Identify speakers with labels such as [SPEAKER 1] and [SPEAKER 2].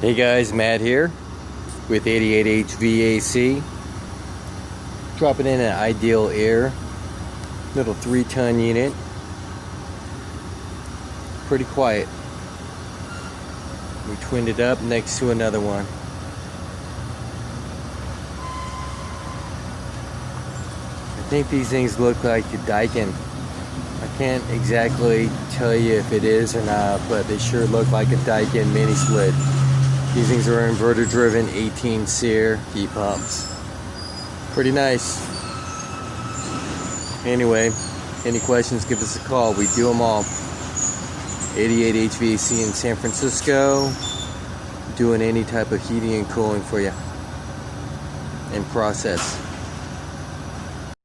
[SPEAKER 1] Hey guys, Matt here with 88 HVAC, dropping in an Ideal Air little 3-ton unit. Pretty quiet. We twinned it up next to another one. I think these things look like a Daikin. I can't exactly tell you if it is or not, but they sure look like a Daikin mini split. These things are inverter driven 18 seer heat pumps. Pretty nice. Anyway, any questions, give us a call. We do them all. 88 HVAC in San Francisco, doing any type of heating and cooling for you in process.